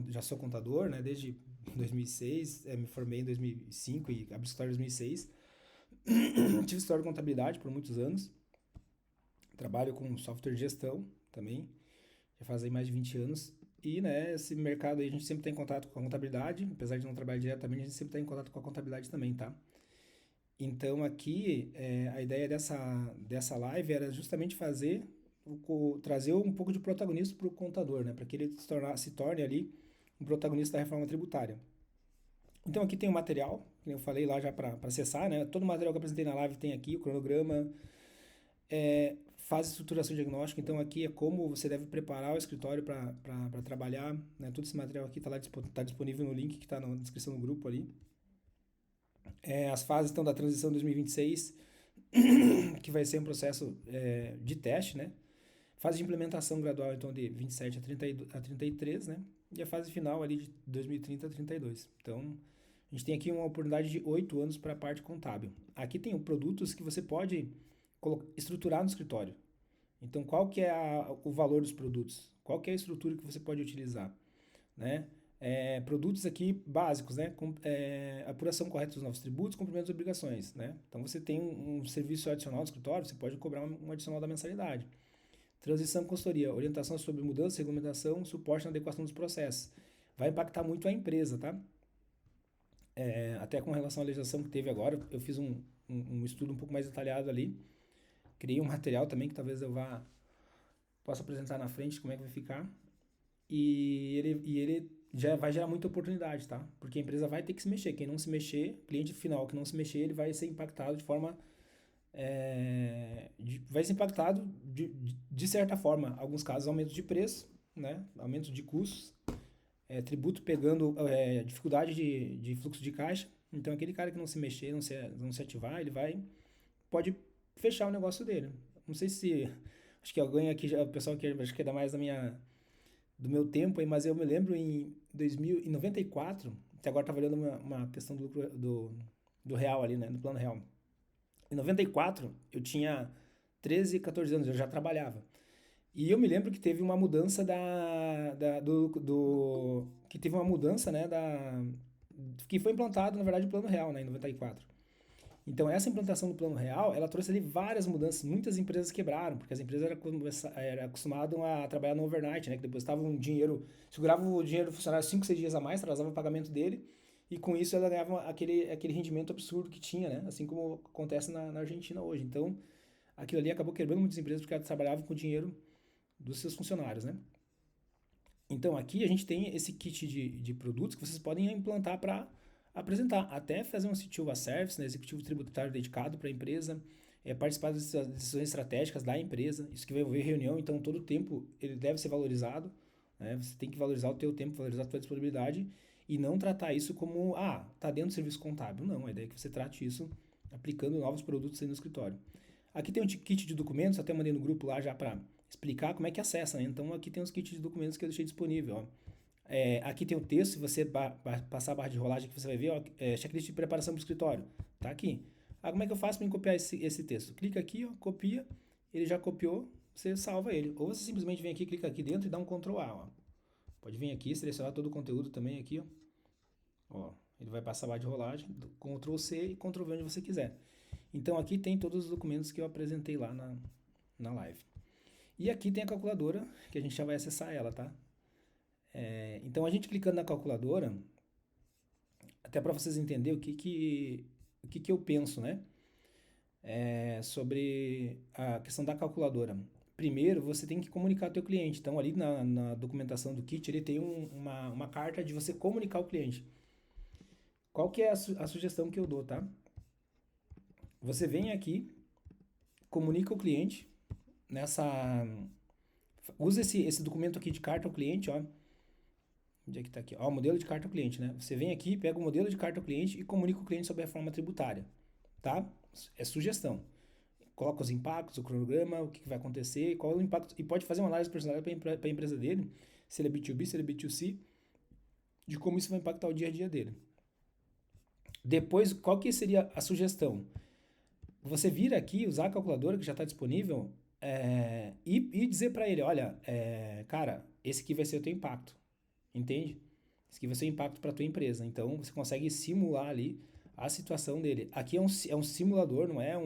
já sou contador, né? Desde 2006, me formei em 2005 e abri escritório em 2006. Tive escritório de contabilidade por muitos anos. Trabalho com software de gestão também, já faz aí mais de 20 anos. E, né, esse mercado aí a gente sempre tem contato com a contabilidade, apesar de não trabalhar diretamente, a gente sempre está em contato com a contabilidade também, tá? Então aqui, a ideia dessa live era justamente trazer um pouco de protagonismo para o contador, né? Para que ele se torne ali um protagonista da reforma tributária. Então aqui tem o material, que eu falei lá já para acessar, né? Todo o material que eu apresentei na live tem aqui, o cronograma, fase de estruturação diagnóstica. Então aqui é como você deve preparar o escritório para trabalhar, né? Todo esse material aqui tá disponível no link que está na descrição do grupo ali. As fases estão da transição 2026, que vai ser um processo de teste, né? Fase de implementação gradual, então, de 27 a 33, né? E a fase final ali de 2030 a 32. Então, a gente tem aqui uma oportunidade de 8 anos para a parte contábil. Aqui tem produtos que você pode estruturar no escritório. Então, qual que é o valor dos produtos? Qual que é a estrutura que você pode utilizar? Né? Produtos aqui básicos, né? Apuração correta dos novos tributos, cumprimento das obrigações, né? Então, você tem um serviço adicional do escritório, você pode cobrar um adicional da mensalidade. Transição consultoria, orientação sobre mudança, regulamentação, suporte na adequação dos processos. Vai impactar muito a empresa, tá? Até com relação à legislação que teve agora, eu fiz um estudo um pouco mais detalhado ali. Criei um material também que talvez possa apresentar na frente como é que vai ficar. E ele já vai gerar muita oportunidade, tá? Porque a empresa vai ter que se mexer. Quem não se mexer, cliente final que não se mexer, ele vai ser impactado de forma vai ser impactado de certa forma, alguns casos aumento de preço, né? Aumento de custos, tributo pegando dificuldade de fluxo de caixa. Então aquele cara que não se mexer, não se ativar, pode fechar o negócio dele. Não sei se acho que alguém aqui o pessoal que acho que é da mais do meu tempo aí, mas eu me lembro em 94, até agora estava olhando uma questão do lucro do real ali, né, do plano real. Em 94, eu tinha 13, 14 anos, eu já trabalhava. E eu me lembro que teve uma mudança que teve uma mudança, né, que foi implantado, na verdade, o Plano Real, né, em 94. Então, essa implantação do Plano Real, ela trouxe ali várias mudanças. Muitas empresas quebraram, porque as empresas eram acostumadas a trabalhar no overnight, né, que depositavam dinheiro, seguravam o dinheiro do funcionário 5, 6 dias a mais, atrasava o pagamento dele, e com isso ela ganhava aquele rendimento absurdo que tinha, né, assim como acontece na Argentina hoje. Então, aquilo ali acabou quebrando muitas empresas porque elas trabalhavam com o dinheiro dos seus funcionários, né? Então aqui a gente tem esse kit de produtos que vocês podem implantar para apresentar, até fazer um executivo a service, né, executivo tributário dedicado para a empresa, participar das decisões estratégicas da empresa, isso que vai envolver reunião, então todo o tempo ele deve ser valorizado, né, você tem que valorizar o teu tempo, valorizar a tua disponibilidade e não tratar isso como, tá dentro do serviço contábil, não, a ideia é que você trate isso aplicando novos produtos aí no escritório. Aqui tem um kit de documentos, até mandei no grupo lá já para explicar como é que acessa, né? Então aqui tem os kits de documentos que eu deixei disponível, ó. Aqui tem o texto, se você passar a barra de rolagem que você vai ver, ó, checklist de preparação para o escritório, tá aqui. Como é que eu faço para copiar esse texto? Clica aqui, ó, copia, ele já copiou, você salva ele. Ou você simplesmente vem aqui, clica aqui dentro e dá um Ctrl A, ó. Pode vir aqui, selecionar todo o conteúdo também aqui, ó. Ó, ele vai passar a barra de rolagem, Ctrl C e Ctrl V onde você quiser. Então aqui tem todos os documentos que eu apresentei lá na live. E aqui tem a calculadora, que a gente já vai acessar ela, tá? Então a gente clicando na calculadora, até para vocês entenderem o que eu penso, né? Sobre a questão da calculadora. Primeiro, você tem que comunicar ao teu cliente. Então ali na documentação do kit, ele tem uma carta de você comunicar ao cliente. Qual que é a sugestão que eu dou, tá? Você vem aqui, comunica o cliente usa esse documento aqui de carta ao cliente, ó. Onde é que tá aqui? Ó, o modelo de carta ao cliente, né? Você vem aqui, pega o modelo de carta ao cliente e comunica o cliente sobre a reforma tributária, tá? É sugestão. Coloca os impactos, o cronograma, o que vai acontecer, qual é o impacto, e pode fazer uma análise personalizada para a empresa dele, se ele é B2B, se ele é B2C, de como isso vai impactar o dia a dia dele. Depois, qual que seria a sugestão? Você vir aqui, usar a calculadora que já está disponível e dizer para ele, olha, cara, esse aqui vai ser o teu impacto. entende? Isso aqui vai ser o impacto para a tua empresa. Então, você consegue simular ali a situação dele. Aqui é um simulador, não é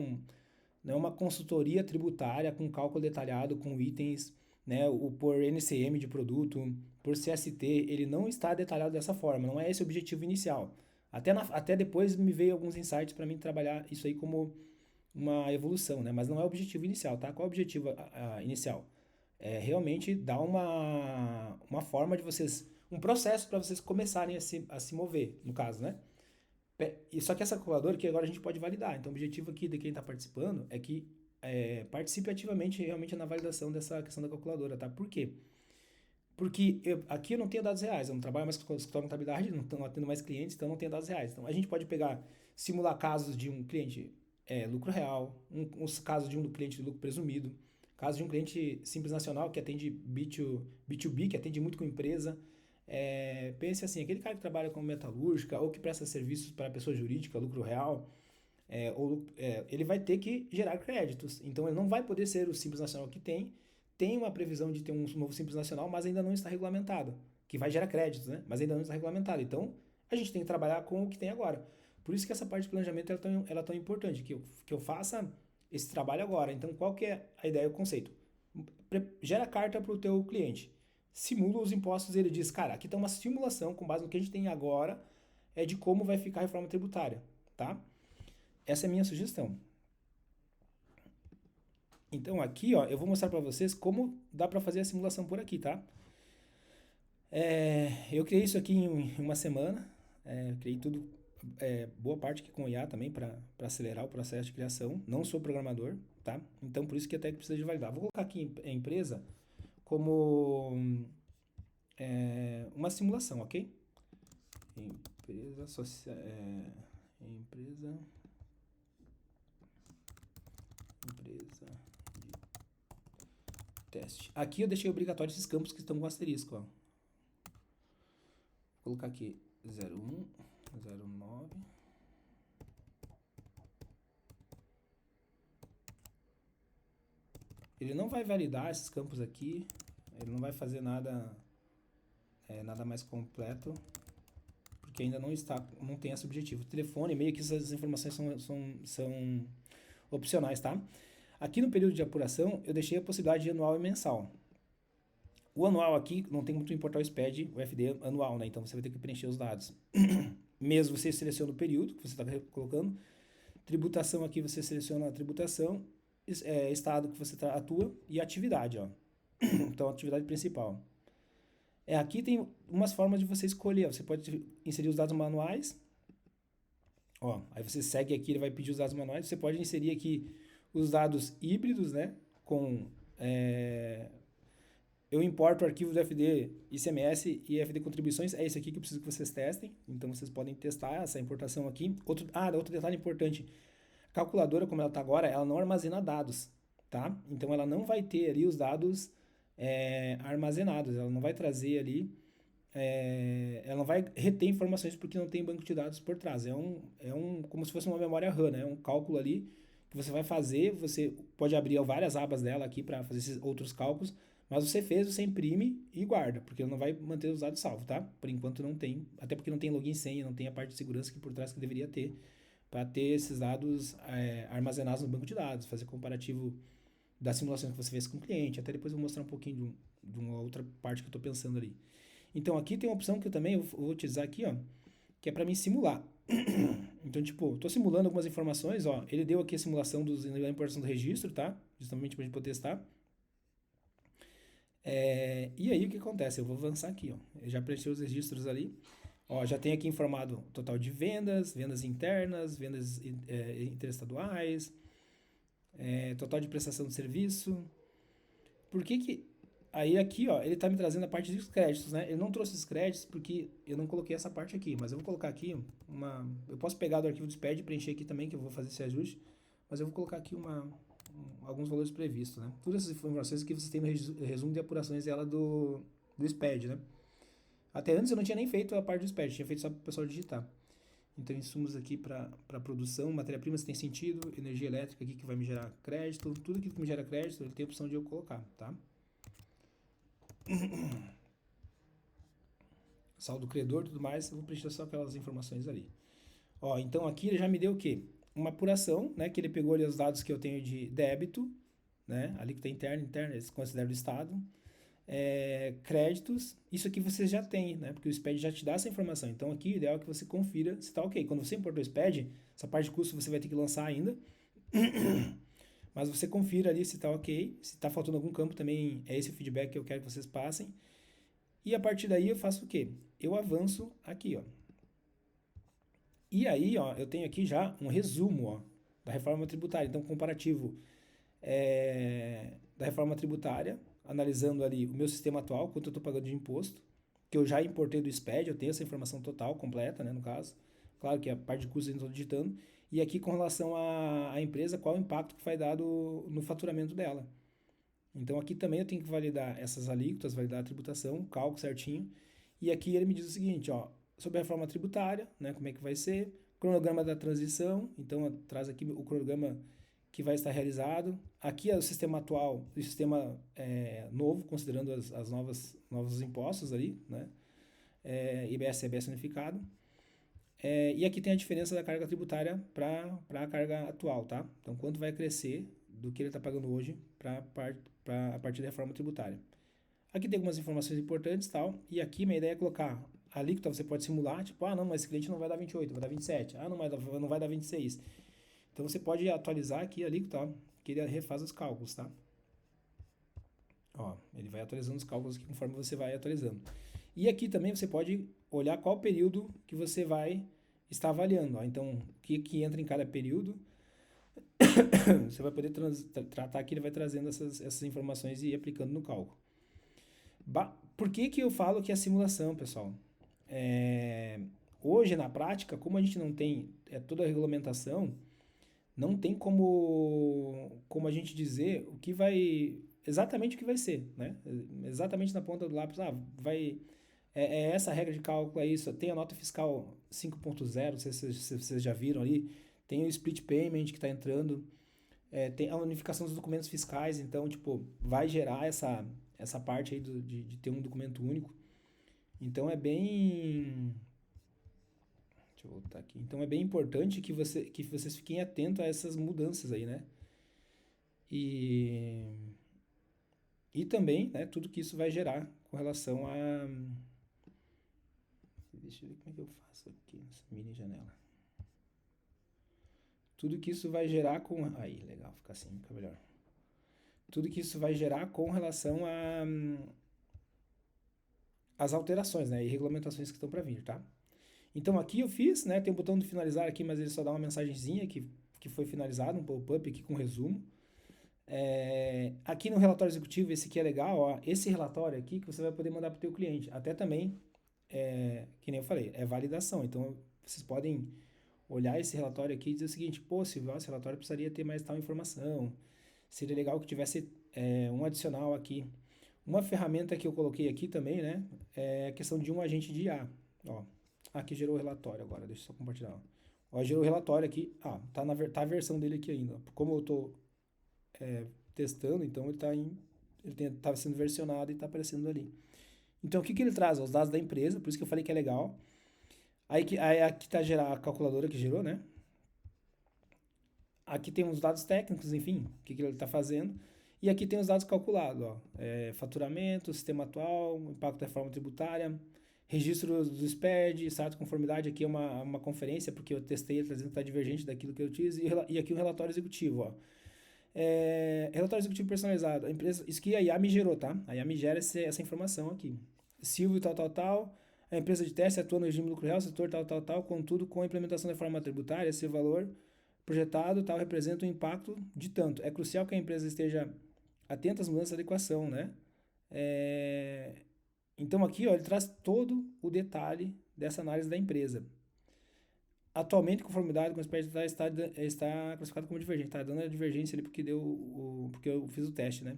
uma consultoria tributária com cálculo detalhado, com itens, né, o por NCM de produto, por CST, ele não está detalhado dessa forma, não é esse o objetivo inicial. Até depois me veio alguns insights para mim trabalhar isso aí como uma evolução, né? Mas não é o objetivo inicial, tá? Qual é o objetivo inicial? É realmente dar uma forma de vocês, um processo para vocês começarem a se mover, no caso, né? E só que essa calculadora que agora a gente pode validar. Então, o objetivo aqui de quem está participando é que participe ativamente realmente na validação dessa questão da calculadora, tá? Por quê? Porque aqui eu não tenho dados reais, eu não trabalho mais com escritório de contabilidade, não estou atendendo mais clientes, então eu não tenho dados reais. Então, a gente pode pegar, simular casos de um cliente lucro real, uns casos de um cliente de lucro presumido, caso de um cliente simples nacional que atende B2B, que atende muito com empresa. Pense assim, aquele cara que trabalha como metalúrgica ou que presta serviços para pessoa jurídica, lucro real, ele vai ter que gerar créditos. Então ele não vai poder ser o Simples Nacional que tem uma previsão de ter um novo Simples Nacional, mas ainda não está regulamentado, que vai gerar créditos, né? Mas ainda não está regulamentado. Então a gente tem que trabalhar com o que tem agora. Por isso que essa parte de planejamento ela é tão importante, que eu faça esse trabalho agora. Então qual que é a ideia, o conceito? Gera carta para o teu cliente, simula os impostos, ele diz, cara, aqui está uma simulação com base no que a gente tem agora, de como vai ficar a reforma tributária, tá? Essa é a minha sugestão. Então aqui, ó, eu vou mostrar para vocês como dá para fazer a simulação por aqui, tá? Eu criei isso aqui em uma semana, criei tudo, boa parte aqui com IA também para acelerar o processo de criação. Não sou programador, tá? Então por isso que até que precisa de validar. Vou colocar aqui a empresa como uma simulação, ok? Empresa de teste. Aqui eu deixei obrigatório esses campos que estão com asterisco, ó. Vou colocar aqui 01, 09. Ele não vai validar esses campos aqui, ele não vai fazer nada mais completo, porque ainda não tem esse objetivo. Telefone, e-mail, que essas informações são opcionais, tá? Aqui no período de apuração, eu deixei a possibilidade de anual e mensal. O anual aqui não tem muito importar o SPED, o FD anual, né? Então você vai ter que preencher os dados. Mesmo você seleciona o período que você está colocando. Tributação aqui você seleciona a tributação, estado que você atua e atividade, ó. Então, atividade principal. Aqui tem umas formas de você escolher. Você pode inserir os dados manuais. Ó, aí você segue aqui, ele vai pedir os dados manuais. Você pode inserir aqui os dados híbridos, né? Eu importo o arquivo do FD ICMS e FD contribuições. É esse aqui que eu preciso que vocês testem. Então, vocês podem testar essa importação aqui. Outro detalhe importante. A calculadora, como ela está agora, ela não armazena dados, tá? Então, ela não vai ter ali os dados armazenados. Ela não vai trazer ali... ela não vai reter informações porque não tem banco de dados por trás. Como se fosse uma memória RAM, né? É um cálculo ali que você vai fazer. Você pode abrir várias abas dela aqui para fazer esses outros cálculos. Mas você imprime e guarda, porque ele não vai manter os dados salvos, tá? Por enquanto não tem, até porque não tem login e senha, não tem a parte de segurança que por trás que deveria ter, para ter esses dados armazenados no banco de dados, fazer comparativo das simulações que você fez com o cliente. Até depois eu vou mostrar um pouquinho de uma outra parte que eu estou pensando ali. Então aqui tem uma opção que eu também vou utilizar aqui, ó, que é para mim simular. Então, tipo, estou simulando algumas informações, ó, ele deu aqui a simulação da importação do registro, tá? Justamente para a gente poder testar. E aí o que acontece? Eu vou avançar aqui, ó. Eu já preenchi os registros ali. Ó, já tem aqui informado o total de vendas internas, vendas interestaduais, total de prestação de serviço. Por que aí aqui, ó, ele está me trazendo a parte dos créditos, né? Ele não trouxe os créditos porque eu não coloquei essa parte aqui, mas eu vou colocar aqui eu posso pegar do arquivo do SPED e preencher aqui também, que eu vou fazer esse ajuste, mas eu vou colocar aqui alguns valores previstos, né? Todas essas informações que vocês têm no resumo de apurações dela do SPED, né? Até antes eu não tinha nem feito a parte do SPED, tinha feito só para o pessoal digitar. Então, insumos aqui para produção, matéria-prima se tem sentido, energia elétrica aqui que vai me gerar crédito, tudo aqui que me gera crédito, ele tem a opção de eu colocar, tá? saldo credor e tudo mais, eu vou preencher só aquelas informações ali. Ó, então aqui ele já me deu o quê? Uma apuração, né, que ele pegou ali os dados que eu tenho de débito, né, alíquota interna, eles consideram o estado, créditos, isso aqui você já tem, né, porque o SPED já te dá essa informação, então aqui o ideal é que você confira se está ok. Quando você importou o SPED, essa parte de custo você vai ter que lançar ainda, mas você confira ali se está ok, se está faltando algum campo também, é esse o feedback que eu quero que vocês passem, e a partir daí eu faço o quê? Eu avanço aqui, ó. E aí, ó, eu tenho aqui já um resumo, ó, da reforma tributária. Então, comparativo da reforma tributária, analisando ali o meu sistema atual, quanto eu estou pagando de imposto, que eu já importei do SPED, eu tenho essa informação total, completa, né, no caso. Claro que a parte de custos eu não estou digitando. E aqui, com relação à empresa, qual o impacto que vai dar no faturamento dela. Então, aqui também eu tenho que validar essas alíquotas, validar a tributação, cálculo certinho. E aqui ele me diz o seguinte, ó, sobre a reforma tributária, né, como é que vai ser, cronograma da transição, então traz aqui o cronograma que vai estar realizado. Aqui é o sistema atual, o sistema novo, considerando as novos impostos ali, né, IBS e CBS unificado. E aqui tem a diferença da carga tributária para a carga atual, tá? Então, quanto vai crescer do que ele está pagando hoje a partir da reforma tributária. Aqui tem algumas informações importantes e tal, e aqui minha ideia é colocar a alíquota, você pode simular, tipo, não, mas esse cliente não vai dar 28, vai dar 27, não vai dar 26. Então você pode atualizar aqui a alíquota, ó, que ele refaz os cálculos, tá? Ó, ele vai atualizando os cálculos aqui conforme você vai atualizando. E aqui também você pode olhar qual período que você vai estar avaliando, ó. Então, o que entra em cada período, você vai poder tratar aqui, ele vai trazendo essas informações e ir aplicando no cálculo. Por que eu falo que é simulação, pessoal? Hoje, na prática, como a gente não tem toda a regulamentação, não tem como a gente dizer exatamente o que vai ser, né? Exatamente na ponta do lápis, é essa regra de cálculo, é isso. Tem a nota fiscal 5.0, não sei se vocês já viram ali, tem o split payment que está entrando, tem a unificação dos documentos fiscais, então, tipo, vai gerar essa parte aí de ter um documento único. Então, deixa eu voltar aqui. Então, é bem importante que vocês fiquem atentos a essas mudanças aí, né? E também, né, tudo que isso vai gerar com relação a... Deixa eu ver como é que eu faço aqui nessa mini janela. Tudo que isso vai gerar com... Aí, legal, fica assim, fica melhor. Tudo que isso vai gerar com relação as alterações, né, e regulamentações que estão para vir, tá? Então aqui eu fiz, né, tem o botão de finalizar aqui, mas ele só dá uma mensagenzinha que foi finalizado, um pop-up aqui com resumo. Aqui no relatório executivo, esse aqui é legal, ó, esse relatório aqui que você vai poder mandar para o teu cliente, até também, que nem eu falei, é validação, então vocês podem olhar esse relatório aqui e dizer o seguinte, pô, Silvio, esse relatório precisaria ter mais tal informação, seria legal que tivesse um adicional aqui. Uma ferramenta que eu coloquei aqui também, né, é a questão de um agente de IA, ó, aqui gerou o relatório agora, deixa eu só compartilhar, ó, gerou o relatório aqui, tá a versão dele aqui ainda, como eu tô testando, então ele tá sendo versionado e está aparecendo ali. Então, o que ele traz? Os dados da empresa, por isso que eu falei que é legal. Aí aqui está a calculadora que gerou, né? Aqui tem os dados técnicos, enfim, o que ele está fazendo. E aqui tem os dados calculados, ó. Faturamento, sistema atual, impacto da reforma tributária, registro do SPED, estado de conformidade. Aqui é uma conferência, porque eu testei, ele está dizendo que está divergente daquilo que eu utilizo. E aqui o relatório executivo, ó. Relatório executivo personalizado. A empresa, isso que a IA me gerou, tá? A IA me gera essa informação aqui. Silvio, tal. A empresa de teste atua no regime de lucro real, setor tal. Contudo, com a implementação da reforma tributária, esse valor projetado tal representa um impacto de tanto. É crucial que a empresa esteja atenta às mudanças de adequação, né? Então aqui, ó, ele traz todo o detalhe dessa análise da empresa. Atualmente, conformidade com o SPED está classificado como divergente. Está dando a divergência ali porque eu fiz o teste, né?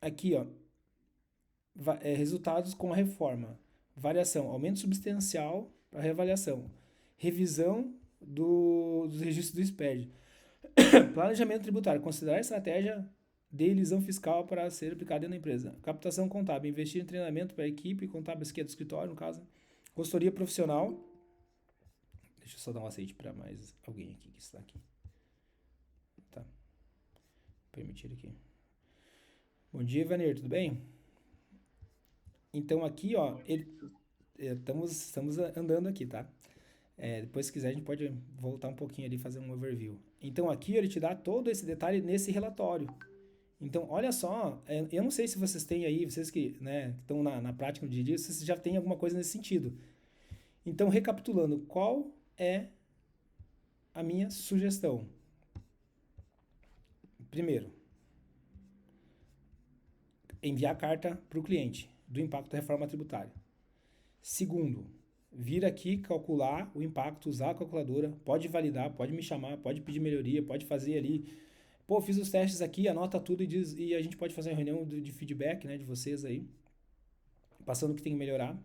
Aqui, ó, resultados com a reforma. Variação, aumento substancial para reavaliação. Revisão dos registros do SPED. Planejamento tributário, considerar a estratégia de elisão fiscal para ser aplicada dentro da empresa. Captação contábil, investir em treinamento para a equipe, contábeis que é do escritório, no caso. Consultoria profissional. Deixa eu só dar um aceite para mais alguém aqui que está aqui. Tá. Permitir aqui. Bom dia, Ivanir, tudo bem? Então aqui, ó, estamos andando aqui, tá? Depois, se quiser, a gente pode voltar um pouquinho ali e fazer um overview. Então aqui ele te dá todo esse detalhe nesse relatório. Então, olha só, eu não sei se vocês têm aí, vocês que, né, estão na prática no dia a dia, vocês já têm alguma coisa nesse sentido. Então, recapitulando, qual é a minha sugestão? Primeiro, enviar carta para o cliente do impacto da reforma tributária. Segundo, vir aqui calcular o impacto, usar a calculadora, pode validar, pode me chamar, pode pedir melhoria, pode fazer ali. Pô, fiz os testes aqui, anota tudo e a gente pode fazer uma reunião de feedback, né, de vocês aí, passando o que tem que melhorar.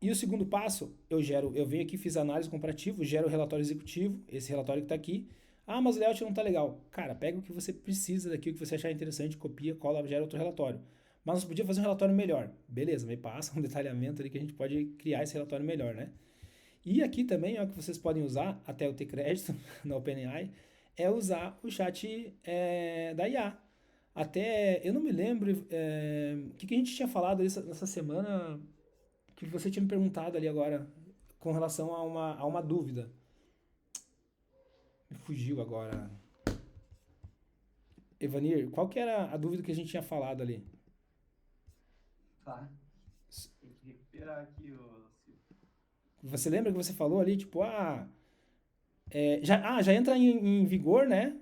E o segundo passo, eu venho aqui, fiz análise comparativa, gero o relatório executivo, esse relatório que está aqui. Ah, mas o layout não está legal. Cara, pega o que você precisa daqui, o que você achar interessante, copia, cola, gera outro relatório. Mas você podia fazer um relatório melhor. Beleza, me passa um detalhamento ali que a gente pode criar esse relatório melhor, né? E aqui também, ó, que vocês podem usar, até eu ter crédito na OpenAI, é usar o chat da IA. Até, eu não me lembro o que a gente tinha falado nessa semana, que você tinha me perguntado ali agora, com relação a uma dúvida. Me fugiu agora. Evanir, qual que era a dúvida que a gente tinha falado ali? Tá. Tem que recuperar aqui o. Você lembra que você falou ali, tipo, já entra em vigor, né?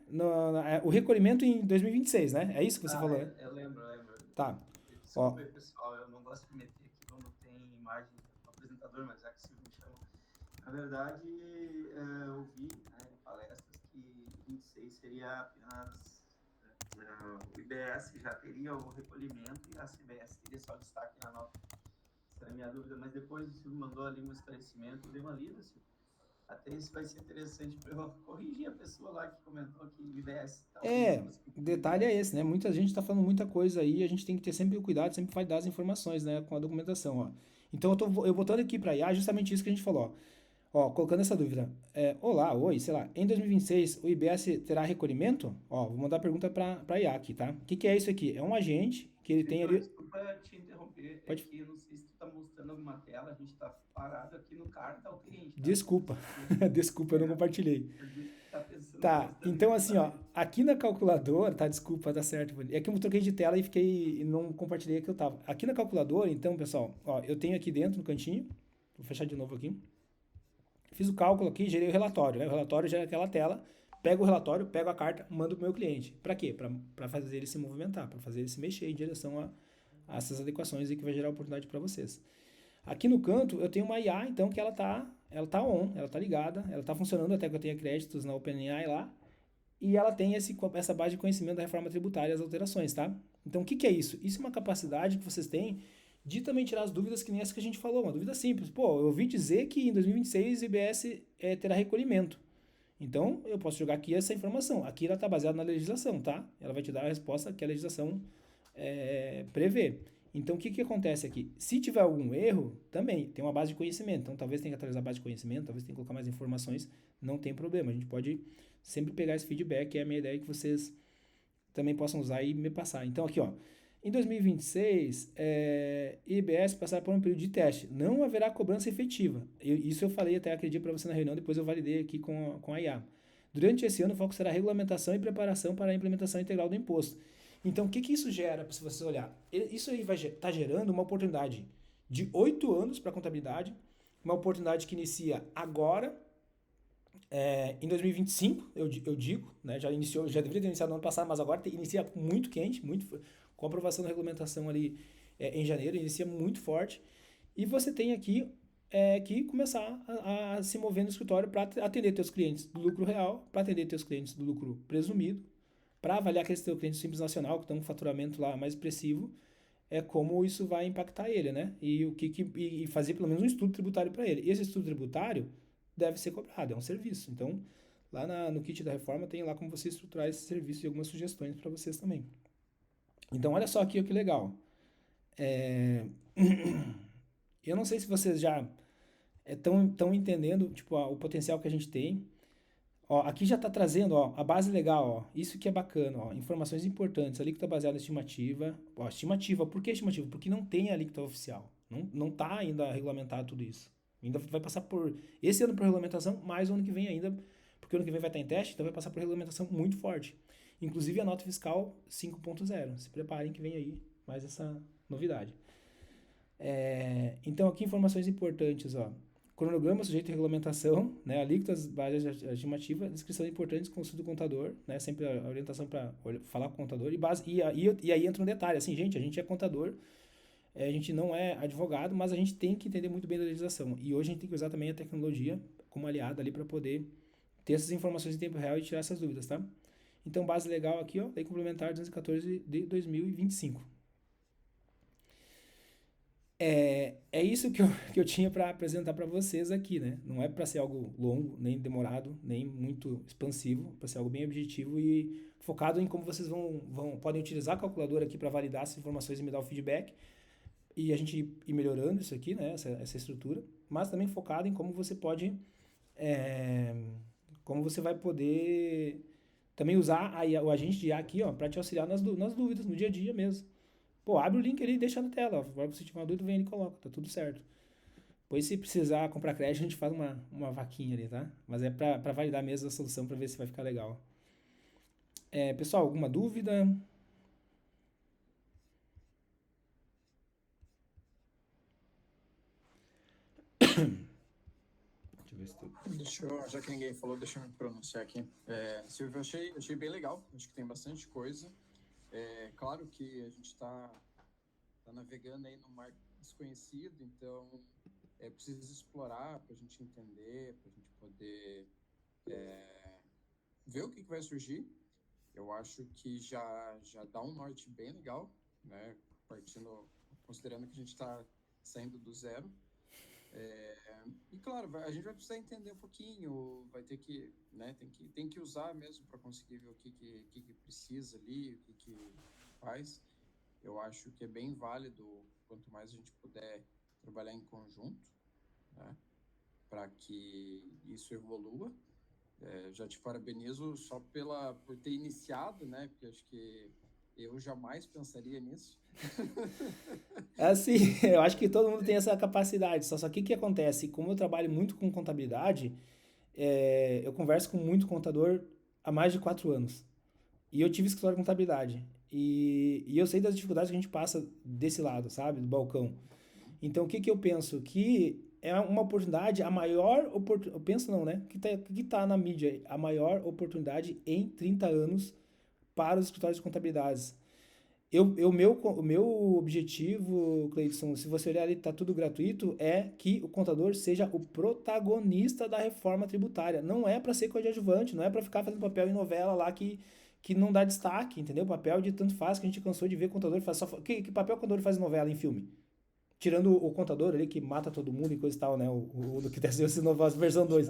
O recolhimento em 2026, né? É isso que você Ah, falou, né? eu lembro, eu lembro. Tá. Desculpa Ó, aí, pessoal, eu não gosto de meter aqui quando tem imagem do apresentador, mas já que o Silvio me chamou. Na verdade, eu vi, né, em palestras que 26 seria apenas. O IBS já teria o recolhimento e a CBS teria só destaque na nota. Essa é a minha dúvida, mas depois o Silvio mandou ali um esclarecimento, eu dei uma lida, Silvio. Até isso vai ser interessante para eu corrigir a pessoa lá que comentou que o IBS talvez fosse o detalhe é IBS. esse, né? Muita gente está falando muita coisa aí, a gente tem que ter sempre o cuidado, sempre vai dar as informações, né, com a documentação, ó. Então eu botando aqui para IA justamente isso que a gente falou, ó, colocando essa dúvida. Olá, oi, sei lá, em 2026 o IBS terá recolhimento? Ó, vou mandar a pergunta para IA aqui, tá? O que é isso aqui? É um agente que ele tem Vitor, ali. desculpa te interromper, é Pode. que eu não sei se tu está mostrando alguma tela, a gente está parado aqui no carro, tá o cliente, tá? Desculpa, Desculpa. desculpa, eu não compartilhei. A gente está pensando Tá, bastante então nisso assim, ó, também. aqui na calculadora, tá, desculpa, tá certo. É que eu troquei de tela e não compartilhei a que eu tava. Aqui na calculadora, então, pessoal, ó, eu tenho aqui dentro no cantinho, vou fechar de novo aqui. Fiz o cálculo aqui, gerei o relatório, né? O relatório gera aquela tela, pego o relatório, pego a carta, mando pro meu cliente. Para quê? Para fazer ele se movimentar, para fazer ele se mexer em direção a essas adequações aí que vai gerar oportunidade para vocês. Aqui no canto eu tenho uma IA, então que ela tá on, ela tá ligada, ela tá funcionando até que eu tenha créditos na OpenAI lá, e ela tem essa base de conhecimento da reforma tributária e as alterações, tá? Então o que é isso? Isso é uma capacidade que vocês têm de também tirar as dúvidas que nem essa que a gente falou, uma dúvida simples. Pô, eu ouvi dizer que em 2026 o IBS terá recolhimento. Então, eu posso jogar aqui essa informação. Aqui ela está baseada na legislação, tá? Ela vai te dar a resposta que a legislação prevê. Então, o que acontece aqui? Se tiver algum erro, também tem uma base de conhecimento. Então, talvez tenha que atualizar a base de conhecimento, talvez tenha que colocar mais informações. Não tem problema. A gente pode sempre pegar esse feedback. É a minha ideia que vocês também possam usar e me passar. Então, aqui, ó. Em 2026, IBS passará por um período de teste. Não haverá cobrança efetiva. Isso eu falei até aquele dia para você na reunião, depois eu validei aqui com a IA. Durante esse ano, o foco será regulamentação e preparação para a implementação integral do imposto. Então, o que isso gera, se você olhar? Isso aí vai estar gerando uma oportunidade de 8 anos para a contabilidade, uma oportunidade que inicia agora, em 2025, eu digo, né, já deveria ter iniciado no ano passado, mas agora inicia muito quente, com a aprovação da regulamentação ali em janeiro, inicia muito forte. E você tem aqui que começar a se mover no escritório para atender teus clientes do lucro real, para atender teus clientes do lucro presumido, para avaliar aqueles teus clientes simples nacional que estão com faturamento lá mais expressivo, como isso vai impactar ele, né? E fazer pelo menos um estudo tributário para ele. E esse estudo tributário deve ser cobrado, é um serviço. Então, Lá no kit da reforma tem lá como você estruturar esse serviço e algumas sugestões para vocês também. Então, olha só aqui o que legal. É, eu não sei se vocês já estão entendendo tipo, o potencial que a gente tem. Ó, aqui já está trazendo ó, a base legal, ó, isso que é bacana, ó, informações importantes, alíquota baseada em estimativa. Ó, estimativa, por que estimativa? Porque não tem alíquota oficial, não está ainda regulamentado tudo isso. Ainda vai passar por, esse ano por regulamentação, mais o ano que vem ainda, porque o ano que vem vai estar em teste, então vai passar por regulamentação muito forte. Inclusive a nota fiscal 5.0, se preparem que vem aí mais essa novidade. Então aqui informações importantes, ó. Cronograma sujeito à regulamentação, né, alíquotas, base estimativa, descrição de importantes consulta do contador, né, sempre a orientação para falar com o contador e aí entra um detalhe, assim, gente, a gente é contador, a gente não é advogado, mas a gente tem que entender muito bem da legislação e hoje a gente tem que usar também a tecnologia como aliada ali para poder ter essas informações em tempo real e tirar essas dúvidas, tá? Então, base legal aqui, ó, Lei Complementar 214 de 2025. É isso que eu tinha para apresentar para vocês aqui, né? Não é para ser algo longo, nem demorado, nem muito expansivo, para ser algo bem objetivo e focado em como vocês podem utilizar a calculadora aqui para validar essas informações e me dar o feedback e a gente ir melhorando isso aqui, né? Essa estrutura, mas também focado em como você pode, é, como você vai poder também usar o agente de IA aqui, ó, para te auxiliar nas dúvidas, no dia a dia mesmo. Pô, abre o link ali e deixa na tela. Agora se tiver uma dúvida, vem ali e coloca. Tá tudo certo. Pois se precisar comprar crédito, a gente faz uma vaquinha ali, tá? Mas é pra validar mesmo a solução, pra ver se vai ficar legal. Pessoal, alguma dúvida? Deixa eu ver se tu... Já que ninguém falou, deixa eu me pronunciar aqui. Silvio, eu achei bem legal. Acho que tem bastante coisa. Claro que a gente está navegando aí no mar desconhecido, então precisa explorar para a gente entender, para a gente poder ver o que vai surgir. Eu acho que já dá um norte bem legal, né? Considerando que a gente está saindo do zero. E claro, a gente vai precisar entender um pouquinho, vai ter que, né, tem que usar mesmo para conseguir ver o que precisa ali, o que faz. Eu acho que é bem válido, quanto mais a gente puder trabalhar em conjunto, né, para que isso evolua. Já te parabenizo só por ter iniciado, né, porque acho que eu jamais pensaria nisso. Assim, eu acho que todo mundo tem essa capacidade. Só que o que acontece? Como eu trabalho muito com contabilidade, eu converso com muito contador há mais de 4 anos. E eu tive escritório de contabilidade. E eu sei das dificuldades que a gente passa desse lado, sabe? Do balcão. Então, o que eu penso? Que é uma oportunidade, a maior oportunidade. Eu penso não, né? Que tá na mídia, a maior oportunidade em 30 anos para os escritórios de contabilidades. O meu objetivo, Cleidson, se você olhar ali, tá tudo gratuito, é que o contador seja o protagonista da reforma tributária. Não é para ser coadjuvante, não é para ficar fazendo papel em novela lá que não dá destaque, entendeu? Papel de tanto faz que a gente cansou de ver contador faz que papel o contador faz em novela, em filme? Tirando o contador ali que mata todo mundo e coisa e tal, né? O do que desceu esse novo versão 2.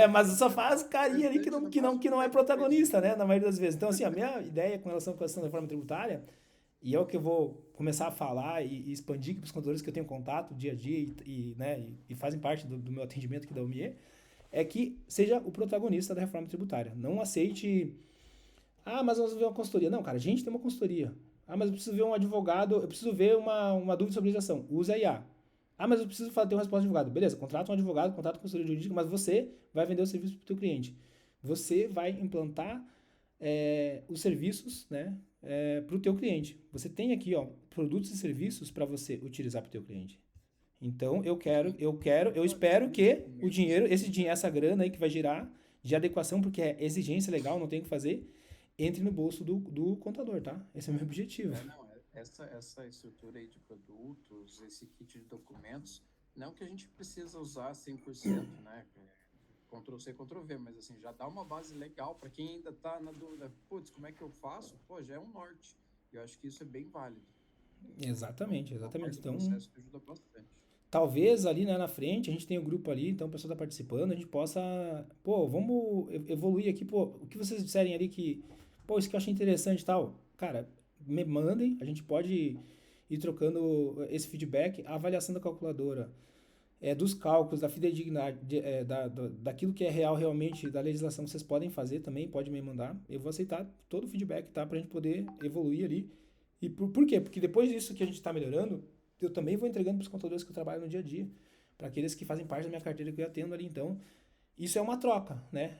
Mas só faz carinha ali que não é protagonista, né? Na maioria das vezes. Então, assim, a minha ideia com relação à questão da reforma tributária, e é o que eu vou começar a falar e expandir para os contadores que eu tenho contato dia a dia né, e fazem parte do meu atendimento aqui da UMIE, é que seja o protagonista da reforma tributária. Não aceite... mas nós vamos ver uma consultoria. Não, cara, a gente tem uma consultoria. Mas eu preciso ver um advogado, eu preciso ver uma dúvida sobre legislação. Usa a IA. Mas eu preciso ter uma resposta de advogado. Beleza, contrata um advogado, contrata uma consultoria jurídica, mas você vai vender o serviço para o teu cliente. Você vai implantar os serviços, né, para o teu cliente. Você tem aqui, ó, produtos e serviços para você utilizar para o teu cliente. Então, eu espero que o dinheiro, essa grana aí que vai girar de adequação, porque é exigência legal, não tem o que fazer, entre no bolso do contador, tá? Esse é o meu objetivo. Essa estrutura aí de produtos, esse kit de documentos, não que a gente precisa usar 100%, né? Ctrl+C, Ctrl+V, mas assim, já dá uma base legal para quem ainda está na dúvida, putz, como é que eu faço? Pô, já é um norte. Eu acho que isso é bem válido. Exatamente. Então, então, processo que ajuda bastante. talvez ali, né, na frente, a gente tem o grupo ali, então o pessoal tá participando, a gente possa, pô, vamos evoluir aqui, pô, o que vocês disserem ali que, pô, isso que eu achei interessante e tal, cara, me mandem, a gente pode ir trocando esse feedback, a avaliação da calculadora, dos cálculos, da fidedignidade, daquilo que é real realmente, da legislação, vocês podem fazer também, pode me mandar, eu vou aceitar todo o feedback, tá, pra gente poder evoluir ali, e por quê? Porque depois disso que a gente tá melhorando, eu também vou entregando para os contadores que eu trabalho no dia a dia, para aqueles que fazem parte da minha carteira que eu atendo ali. Então, isso é uma troca, né?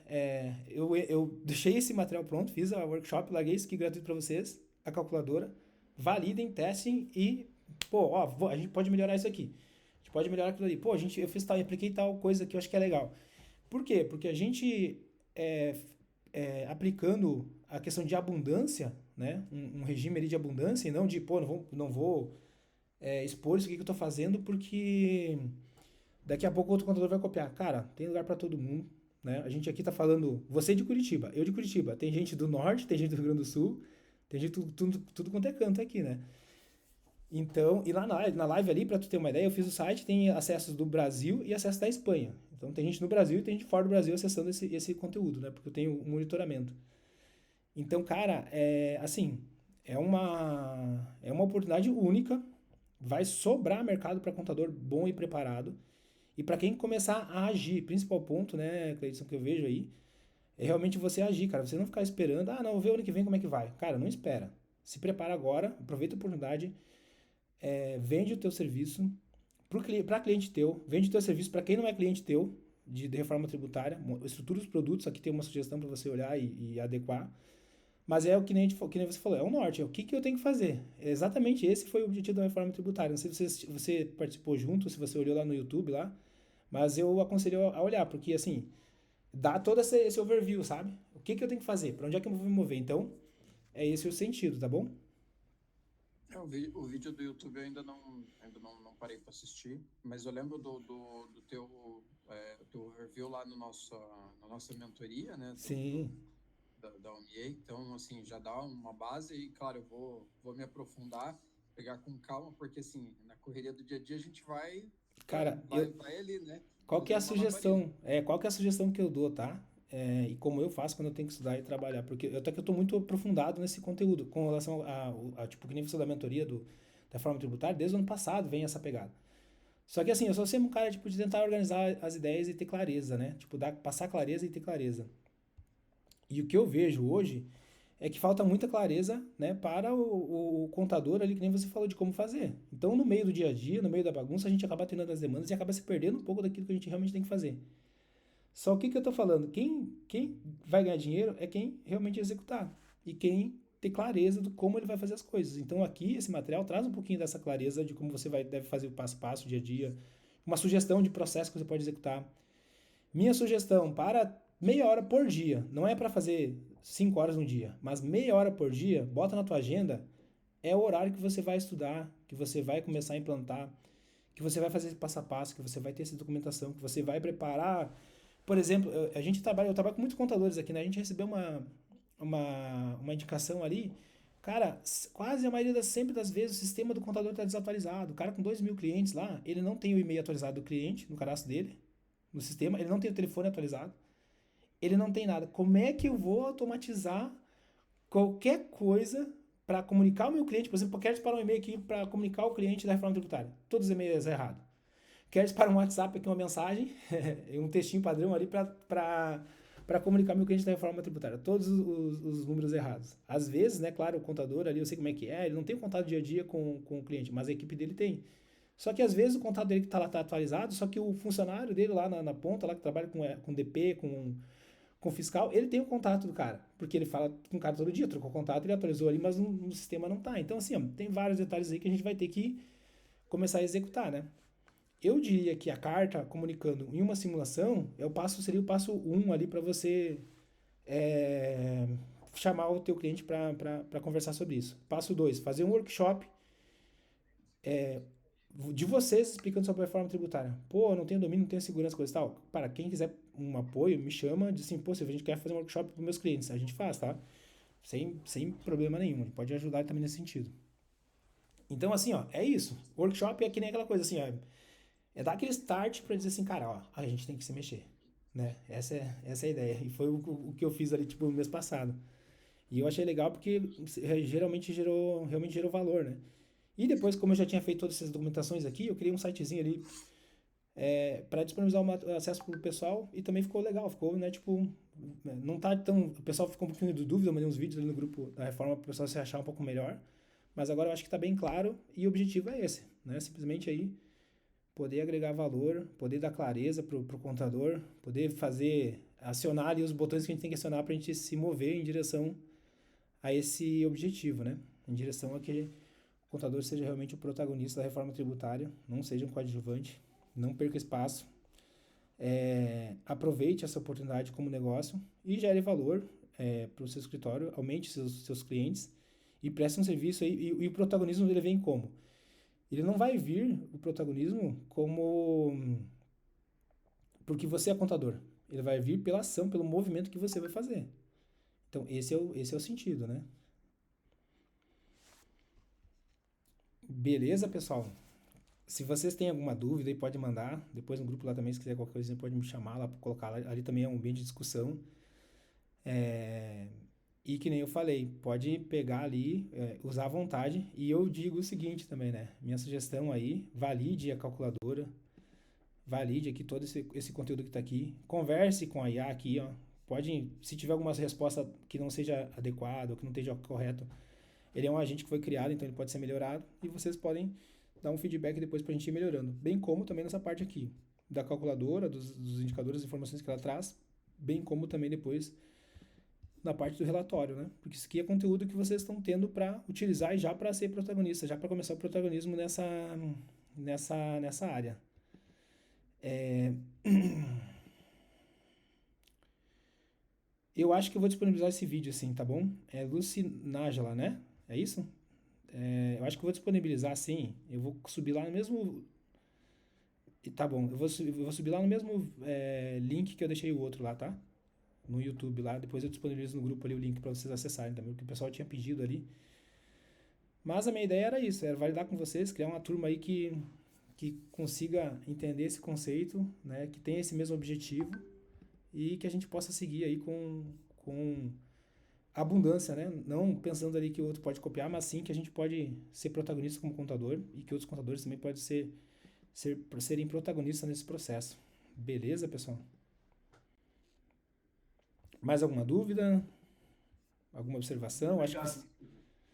Eu deixei esse material pronto, fiz a workshop, larguei isso aqui gratuito para vocês, a calculadora, validem, testem e, pô, ó, a gente pode melhorar isso aqui. A gente pode melhorar aquilo ali. Pô, eu fiz tal, apliquei tal coisa que eu acho que é legal. Por quê? Porque a gente aplicando a questão de abundância, né? Um regime ali de abundância e não de, pô, não vou expor isso aqui que eu tô fazendo porque daqui a pouco outro contador vai copiar. Cara, tem lugar para todo mundo, né? A gente aqui tá falando, você é de Curitiba, eu de Curitiba, tem gente do norte, tem gente do Rio Grande do Sul, tem gente tudo quanto é canto aqui, né? Então, e lá na live ali, para tu ter uma ideia, eu fiz o site, tem acessos do Brasil e acessos da Espanha. Então tem gente no Brasil e tem gente fora do Brasil acessando esse conteúdo, né? Porque eu tenho um monitoramento. Então, cara, assim, é uma oportunidade única, vai sobrar mercado para contador bom e preparado. E para quem começar a agir, principal ponto, né, Cleiton, que eu vejo aí, é realmente você agir, cara. Você não ficar esperando, não, vou ver ano que vem como é que vai. Cara, não espera. Se prepara agora, aproveita a oportunidade, vende o teu serviço para cliente teu, vende o teu serviço para quem não é cliente teu, de reforma tributária, estrutura os produtos, aqui tem uma sugestão para você olhar e adequar. Mas é o que nem você falou, é o norte, é o que eu tenho que fazer. Exatamente esse foi o objetivo da reforma tributária. Não sei se você participou junto, se você olhou lá no YouTube lá, mas eu aconselho a olhar, porque assim, dá todo esse overview, sabe? O que eu tenho que fazer, para onde é que eu vou me mover. Então, é esse o sentido, tá bom? O vídeo do YouTube eu ainda não parei para assistir, mas eu lembro do teu review lá no na nossa mentoria, né? Sim. Da OMIA, então, assim, já dá uma base e, claro, eu vou me aprofundar, pegar com calma, porque, assim, na correria do dia a dia a gente vai, Cara, vai ali, né? qual que é a Fazendo malabarismo. sugestão? Qual que é a sugestão que eu dou, tá? E como eu faço quando eu tenho que estudar e trabalhar, porque até que eu estou muito aprofundado nesse conteúdo com relação tipo, que nem você da mentoria da forma tributária, desde o ano passado vem essa pegada. Só que assim, eu sou sempre um cara tipo, de tentar organizar as ideias e ter clareza, né? Tipo, passar clareza e ter clareza. E o que eu vejo hoje é que falta muita clareza, né, para o contador ali, que nem você falou de como fazer. Então, no meio do dia a dia, no meio da bagunça, a gente acaba atendendo as demandas e acaba se perdendo um pouco daquilo que a gente realmente tem que fazer. Só o que eu tô falando? Quem vai ganhar dinheiro é quem realmente executar e quem ter clareza do como ele vai fazer as coisas. Então, aqui, esse material traz um pouquinho dessa clareza de como você deve fazer o passo a passo, dia a dia, uma sugestão de processo que você pode executar. Minha sugestão para meia hora por dia, não é para fazer 5 horas no dia, mas meia hora por dia, bota na tua agenda, é o horário que você vai estudar, que você vai começar a implantar, que você vai fazer esse passo a passo, que você vai ter essa documentação, que você vai preparar. Por exemplo, eu trabalho com muitos contadores aqui, né? A gente recebeu uma indicação ali. Cara, quase a maioria sempre das vezes o sistema do contador está desatualizado. O cara com 2.000 clientes lá, ele não tem o e-mail atualizado do cliente no cadastro dele, no sistema, ele não tem o telefone atualizado, ele não tem nada. Como é que eu vou automatizar qualquer coisa para comunicar o meu cliente? Por exemplo, eu quero disparar um e-mail aqui para comunicar o cliente da reforma tributária. Todos os e-mails errados. Quero disparar um WhatsApp aqui, uma mensagem, um textinho padrão ali para comunicar meu cliente da reforma tributária. Todos os números errados. Às vezes, né, claro, o contador ali, eu sei como é que é, ele não tem contato dia a dia com o cliente, mas a equipe dele tem. Só que às vezes o contato dele que está lá tá atualizado, só que o funcionário dele lá na ponta, lá que trabalha com DP, com fiscal, ele tem o contato do cara, porque ele fala com o cara todo dia, trocou contato, ele atualizou ali, mas no sistema não tá. Então, assim, ó, tem vários detalhes aí que a gente vai ter que começar a executar, né? Eu diria que a carta comunicando em uma simulação seria o passo 1 ali para você é, chamar o teu cliente para conversar sobre isso. Passo 2, fazer um workshop de vocês explicando sobre a reforma tributária. Pô, eu não tenho domínio, não tenho segurança, coisa e tal. Para quem quiser um apoio, me chama, diz assim, pô, se a gente quer fazer um workshop para meus clientes, a gente faz, tá? Sem problema nenhum, a gente pode ajudar também nesse sentido. Então, assim, ó, é isso. Workshop é que nem aquela coisa assim, ó, É dar aquele start para dizer assim, cara, ó, a gente tem que se mexer, né? Essa é a ideia. E foi o que eu fiz ali, tipo, no mês passado. E eu achei legal porque realmente gerou valor, né? E depois, como eu já tinha feito todas essas documentações aqui, eu criei um sitezinho ali para disponibilizar o acesso para o pessoal e também ficou legal, ficou, né, tipo, não tá tão, o pessoal ficou um pouquinho de dúvida, eu mandei uns vídeos ali no grupo da reforma para o pessoal se achar um pouco melhor, mas agora eu acho que está bem claro e o objetivo é esse, né, simplesmente aí poder agregar valor, poder dar clareza pro contador, poder acionar ali os botões que a gente tem que acionar para a gente se mover em direção a esse objetivo, né, em direção a que o contador seja realmente o protagonista da reforma tributária, não seja um coadjuvante, não perca espaço, aproveite essa oportunidade como negócio e gere valor para o seu escritório, aumente seus clientes e preste um serviço aí. E o protagonismo dele vem como? Ele não vai vir o protagonismo como porque você é contador. Ele vai vir pela ação, pelo movimento que você vai fazer. Então, esse é o sentido, né? Beleza, pessoal? Se vocês têm alguma dúvida, aí pode mandar. Depois no grupo lá também, se quiser qualquer coisa, pode me chamar lá, colocar lá. Ali também é um ambiente de discussão. É, E que nem eu falei, pode pegar ali, usar à vontade. E eu digo o seguinte também, né? Minha sugestão aí, valide a calculadora, valide aqui todo esse conteúdo que está aqui. Converse com a IA aqui, ó. Pode, se tiver alguma resposta que não seja adequada ou que não esteja correto, ele é um agente que foi criado, então ele pode ser melhorado. E vocês podem dar um feedback depois para a gente ir melhorando. Bem como também nessa parte aqui da calculadora, dos indicadores, das informações que ela traz, bem como também depois na parte do relatório, né? Porque isso aqui é conteúdo que vocês estão tendo para utilizar e já para ser protagonista, já para começar o protagonismo nessa área. Eu acho que eu vou disponibilizar esse vídeo assim, tá bom? É Lucy Nájila, né? É isso? Eu acho que eu vou disponibilizar assim. Eu vou subir lá no mesmo. Tá bom, eu vou subir lá no mesmo link que eu deixei o outro lá, tá? No YouTube lá. Depois eu disponibilizo no grupo ali o link para vocês acessarem também, porque o pessoal tinha pedido ali. Mas a minha ideia era isso, era validar com vocês, criar uma turma aí que consiga entender esse conceito, né? Que tenha esse mesmo objetivo e que a gente possa seguir aí com abundância, né? Não pensando ali que o outro pode copiar, mas sim que a gente pode ser protagonista como contador e que outros contadores também podem serem protagonistas nesse processo. Beleza, pessoal? Mais alguma dúvida? Alguma observação? Acho que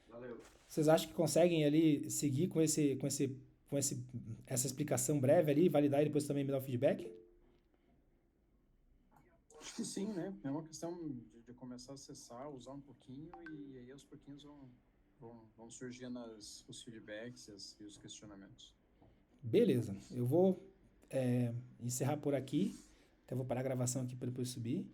Valeu. vocês acham que conseguem ali seguir com essa explicação breve ali, validar e depois também me dar o feedback? Acho que sim, né? É uma questão de começar a acessar, usar um pouquinho e aí aos pouquinhos vão surgindo os feedbacks e os questionamentos. Beleza, eu vou encerrar por aqui. Até vou parar a gravação aqui para depois subir.